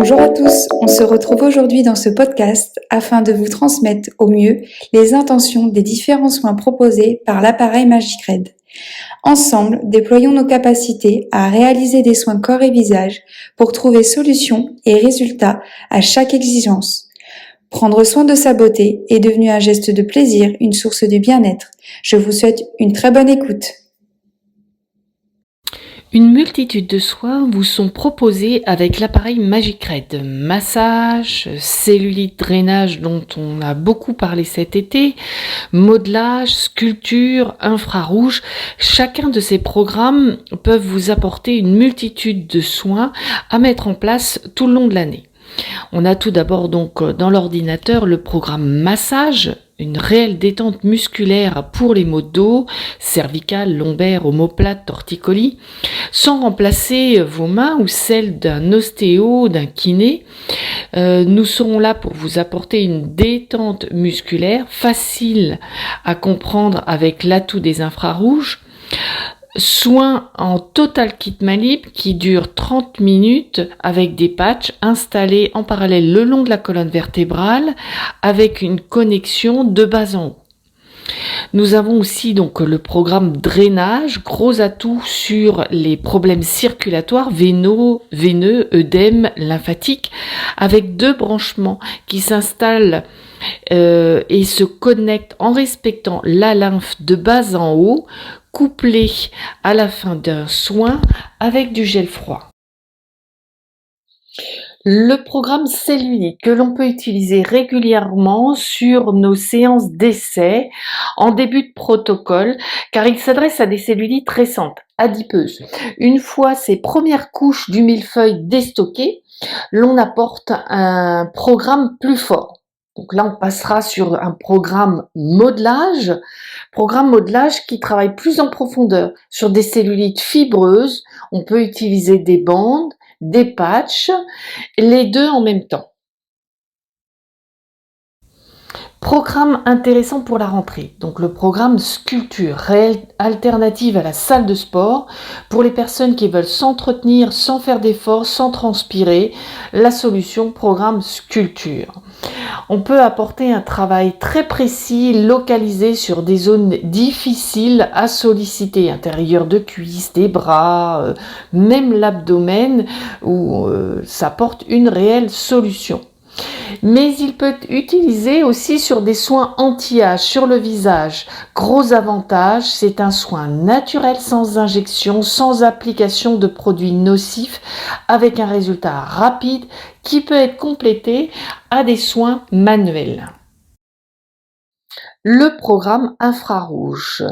Bonjour à tous, on se retrouve aujourd'hui dans ce podcast afin de vous transmettre au mieux les intentions des différents soins proposés par l'appareil MagicRed. Ensemble, déployons nos capacités à réaliser des soins corps et visage pour trouver solutions et résultats à chaque exigence. Prendre soin de sa beauté est devenu un geste de plaisir, une source de bien-être. Je vous souhaite une très bonne écoute. Une multitude de soins vous sont proposés avec l'appareil MagicRed. Massage, cellulite, drainage dont on a beaucoup parlé cet été, modelage, sculpture, infrarouge. Chacun de ces programmes peuvent vous apporter une multitude de soins à mettre en place tout le long de l'année. On a tout d'abord donc dans l'ordinateur le programme massage, une réelle détente musculaire pour les maux de dos, cervicales, lombaires, omoplates, torticolis, sans remplacer vos mains ou celles d'un ostéo, d'un kiné. Nous serons là pour vous apporter une détente musculaire facile à comprendre avec l'atout des infrarouges. Soins en total kit Malib qui dure 30 minutes avec des patchs installés en parallèle le long de la colonne vertébrale avec une connexion de bas en haut. Nous avons aussi donc le programme drainage, gros atout sur les problèmes circulatoires veineux, œdème, lymphatique, avec 2 branchements qui s'installent et se connectent en respectant la lymphe de bas en haut, couplée à la fin d'un soin avec du gel froid. Le programme cellulite que l'on peut utiliser régulièrement sur nos séances d'essai en début de protocole car il s'adresse à des cellulites récentes, adipeuses. Une fois ces premières couches du millefeuille déstockées, l'on apporte un programme plus fort. Donc là, on passera sur un programme modelage qui travaille plus en profondeur sur des cellulites fibreuses. On peut utiliser des bandes, des patchs, les 2 en même temps. Programme intéressant pour la rentrée, donc le programme sculpture, réelle alternative à la salle de sport pour les personnes qui veulent s'entretenir sans faire d'efforts, sans transpirer. La solution, programme sculpture. On peut apporter un travail très précis, localisé sur des zones difficiles à solliciter, intérieur de cuisse, des bras, même l'abdomen, où ça apporte une réelle solution. Mais il peut être utilisé aussi sur des soins anti-âge, sur le visage. Gros avantage, c'est un soin naturel sans injection, sans application de produits nocifs, avec un résultat rapide qui peut être complété à des soins manuels. Le programme infrarouge,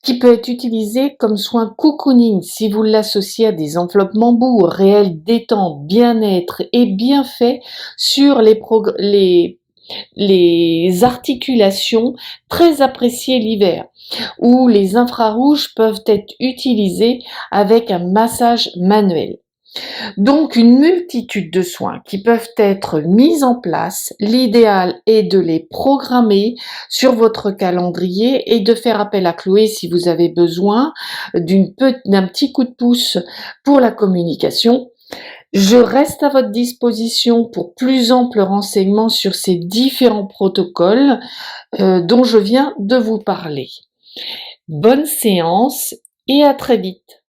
qui peut être utilisé comme soin cocooning si vous l'associez à des enveloppes bambou, réel détente, bien-être et bienfaits sur les articulations très appréciées l'hiver, où les infrarouges peuvent être utilisés avec un massage manuel. Donc une multitude de soins qui peuvent être mis en place. L'idéal est de les programmer sur votre calendrier et de faire appel à Chloé si vous avez besoin d'un petit coup de pouce pour la communication. Je reste à votre disposition pour plus ample renseignement sur ces différents protocoles dont je viens de vous parler. Bonne séance et à très vite.